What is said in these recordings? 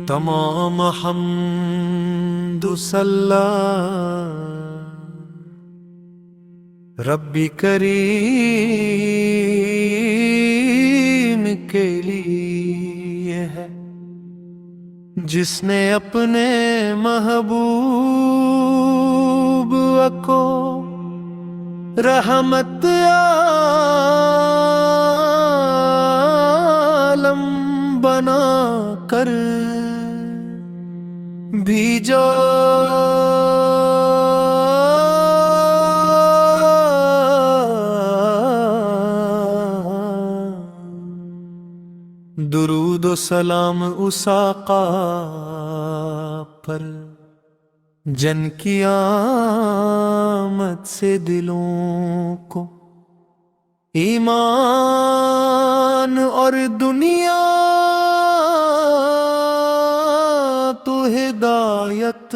تمام حمد صلی ربی کریم کے لیے ہے، جس نے اپنے محبوب کو رحمت عالم بنا کر بھیجا۔ درود و سلام اس آقا پر جن کی آمد سے دلوں کو ایمان اور دنیا تو ہدایت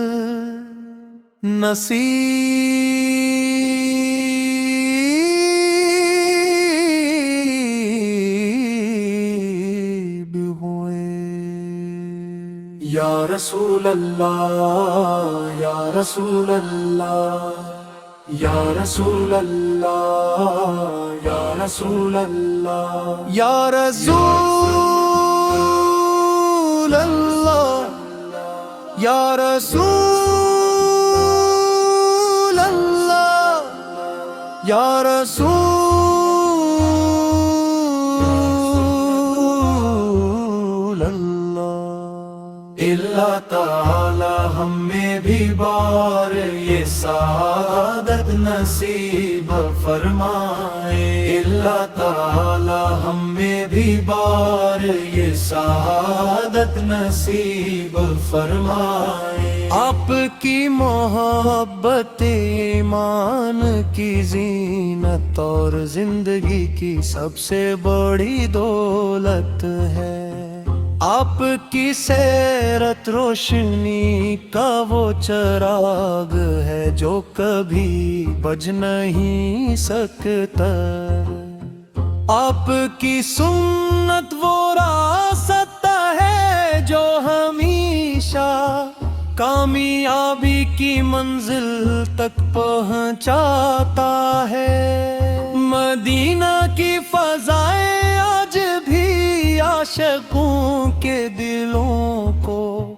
نصیب ہوئے۔ یا رسول اللہ، یا رسول اللہ، یا رسول اللہ، یا رسول اللہ، یا رسول اللہ، یا رسول اللہ، یا رسول اللہ تعالی ہم میں بھی بار یہ سعادت نصیب فرمائے۔ اللہ تعالی ہم میں بھی بار یہ سعادت نصیب فرمائے۔ آپ کی محبت ایمان کی زینت اور زندگی کی سب سے بڑی دولت ہے۔ آپ کی سیرت روشنی کا وہ چراغ ہے جو کبھی بجھ نہیں سکتا۔ آپ کی سنت وہ راستہ ہے جو ہمیشہ کامیابی کی منزل تک پہنچاتا ہے۔ مدینہ کی فضائیں آج بھی عاشقوں کے دلوں کو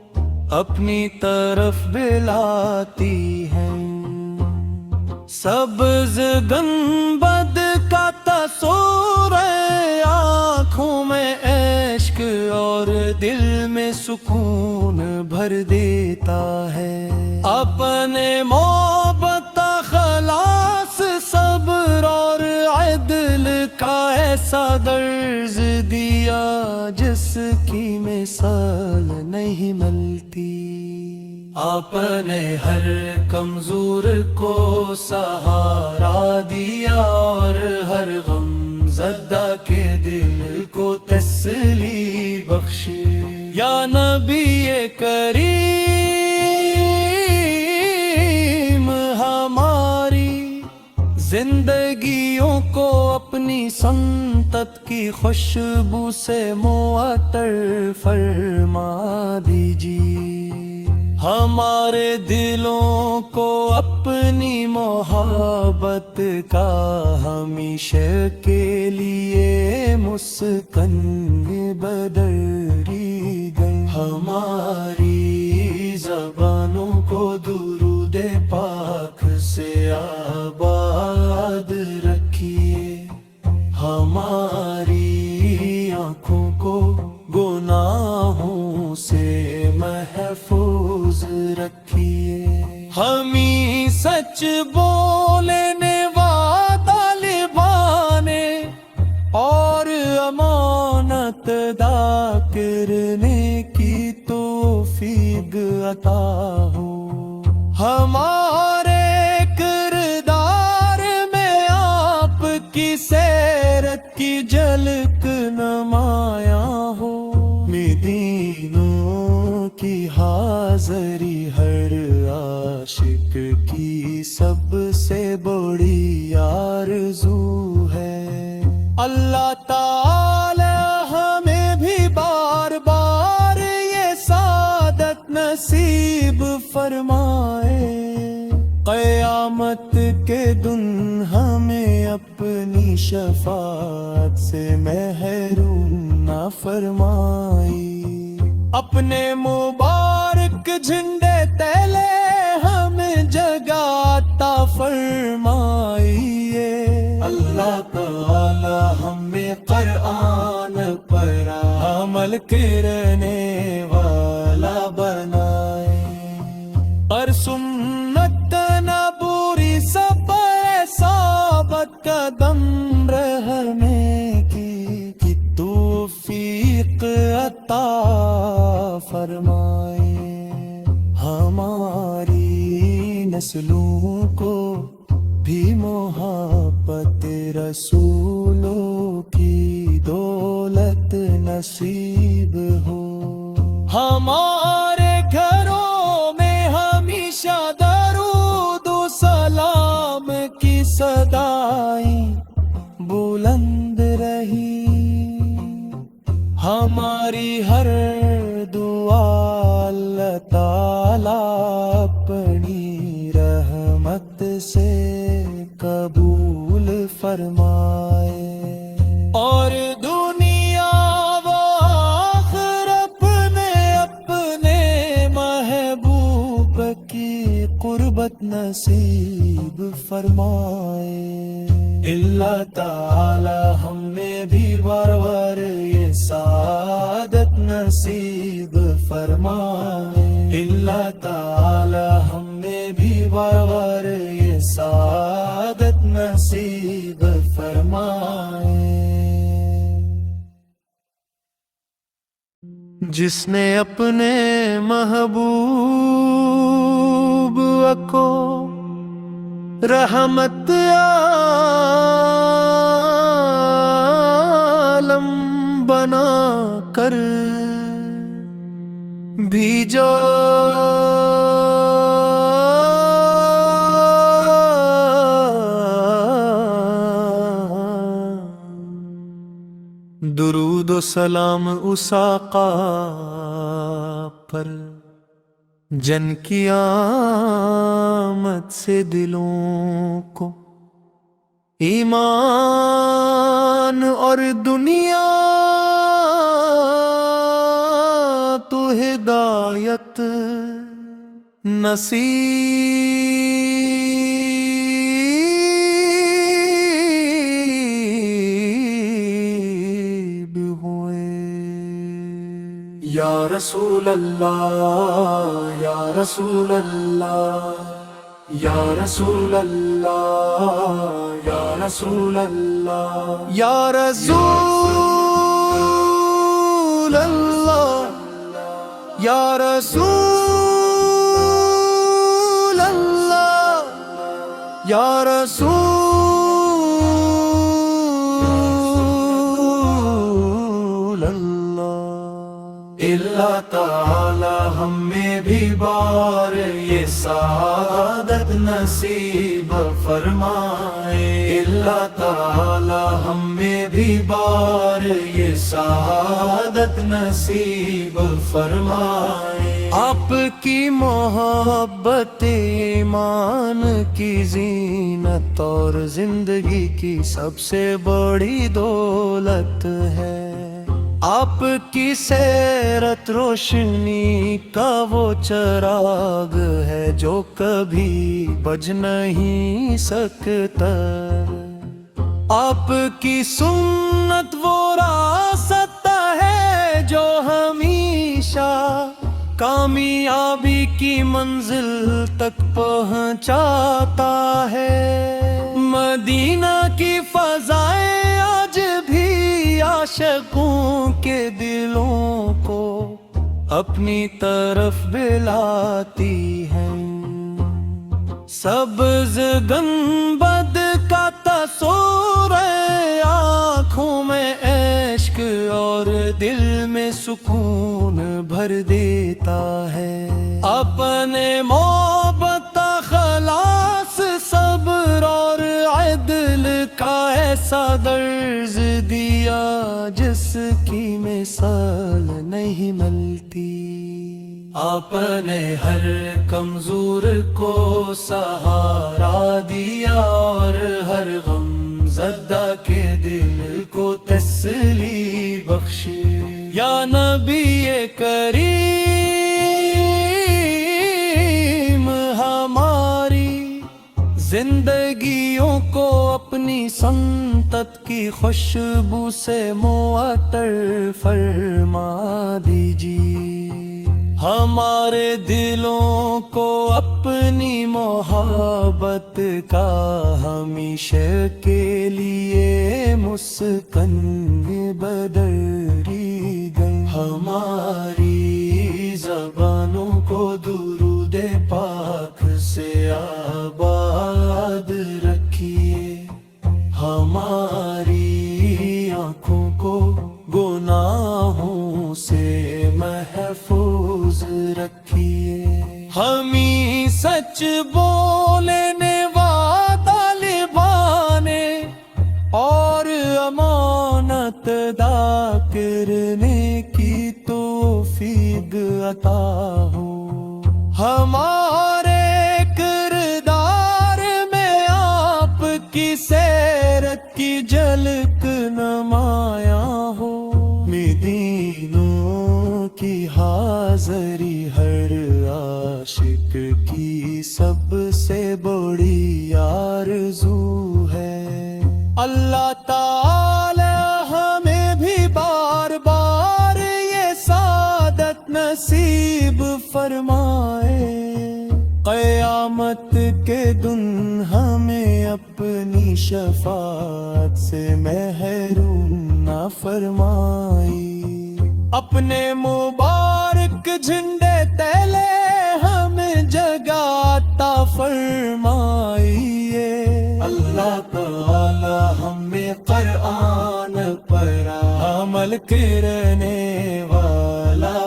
اپنی طرف بلاتی ہیں۔ سبز گنبد کا تصور آنکھوں میں عشق اور دل میں سکون بھر دیتا ہے۔ اپنے محبت خلاص صبر اور عدل کا ایسا درز دیا جس کی مثال نہیں ملتی۔ آپ نے ہر کمزور کو سہارا دیا اور ہر غم زدہ کے دل کو تسلی بخشی۔ یا نبی کریم ہماری زندگیوں کو اپنی سنت کی خوشبو سے معطر فرما دیجیے۔ ہمارے دلوں کو اپنی محبت کا ہمیشہ کے لیے مسکن بدری گئے۔ ہماری زبانوں کو درود پاک سے آباد رکھیے۔ ہماری آنکھوں کو گناہوں سے محفوظ رکھیے۔ ہمیں سچ بولنے وعدہ نبھانے اور امانت ادا کرنے کی توفیق عطا ہو۔ ہمارے کردار میں آپ کی سیرت کی جھلک نمایاں ہو۔ مدینوں کی حاضری ہر عاشق کی سب سے بڑی آرزو ہے۔ اللہ تعالی ہمیں بھی بار بار یہ فرمائے، قیامت کے دن ہمیں اپنی شفاعت سے محروم نہ فرمائی، اپنے مبارک جھنڈے تلے ہمیں جگہ عطا فرمائیے، اللہ تعالی ہمیں قرآن پر عمل کرنے والا بنائے، پر سنت نبوی سب پر ثابت قدم رہنے کی توفیق عطا فرمائے، ہماری نسلوں کو بھی محبت رسولوں کی دولت نصیب ہو، ہمارے گھروں میں ہمیشہ درود و سلام کی صدائیں بلند رہی، ہماری ہر دعا اللہ تعالیٰ اپنی رحمت سے قبول فرمائے، اور دنیا و آخرت میں اپنے محبوب کی قربت نصیب فرمائے، اللہ تعالی ہمیں بھی بار یہ سعادت نصیب فرمائے، اللہ تعالی ہمیں بھی بار یہ سعادت نصیب فرمائے، جس نے اپنے محبوب کو رحمت عالم بنا کر بھیجا، درود و سلام اس آقا پر جن کی آمد سے دلوں کو ایمان اور دنیا تو ہدایت نصیب ہوئے، یا رسول اللہ یا رسول اللہ یا رسول اللہ یا رسول اللہ یا رسول اللہ یا رسول اللہ یا رسول اللہ تعالی ہمیں بھی بار یہ سعادت نصیب فرمائے، اللہ تعالی ہمیں بھی بار یہ سعادت نصیب فرمائے، آپ کی محبت ایمان کی زینت اور زندگی کی سب سے بڑی دولت ہے، آپ کی سیرت روشنی کا وہ چراغ ہے جو کبھی بجھ نہیں سکتا، آپ کی سنت وہ راستہ ہے جو ہمیشہ کامیابی کی منزل تک پہنچاتا ہے، مدینہ کی فضائیں آج بھی عاشقوں کے دلوں کو اپنی طرف بلاتی ہیں، سبز گنبد کا تصور آنکھوں میں عشق اور دل میں سکون بھر دیتا ہے، اپنے محبت خلاص صبر اور عدل کا ایسا درز دیا جس کی مثال نہیں ملتی، آپ نے ہر کمزور کو سہارا دیا اور ہر غم زدہ کے دل کو تسلی بخشی۔ یا نبی کریم ہماری زندگیوں کو اپنی سنتت کی خوشبو سے معطر فرما دیجیے۔ ہمارے دلوں کو اپنی محبت کا ہمیشہ کے لیے مسکن بدری گئے۔ ہماری زبانوں کو درود پاک سے آباد رکھیے۔ ہماری آنکھوں کو گناہوں سے محفوظ رکھیے۔ ہمیں سچ بولنے وعدہ نبھانے اور امانت ادا کرنے کی توفیق عطا ہو۔ ہمارے کردار میں آپ کی سیرت کی جھلک نمایاں ہو۔ مدینوں کی حاضری ہر عاشق کی سب سے بڑی آرزو ہے۔ اللہ تعالی ہمیں بھی بار بار یہ سعادت نصیب فرمائے۔ قیامت کے دن ہمیں اپنی شفاعت سے محروم نہ فرمائی۔ اپنے مبارک جھنڈے تلے ہمیں جگہ عطا فرمائیے۔ اللہ تعالی ہمیں قرآن پر عمل کرنے والا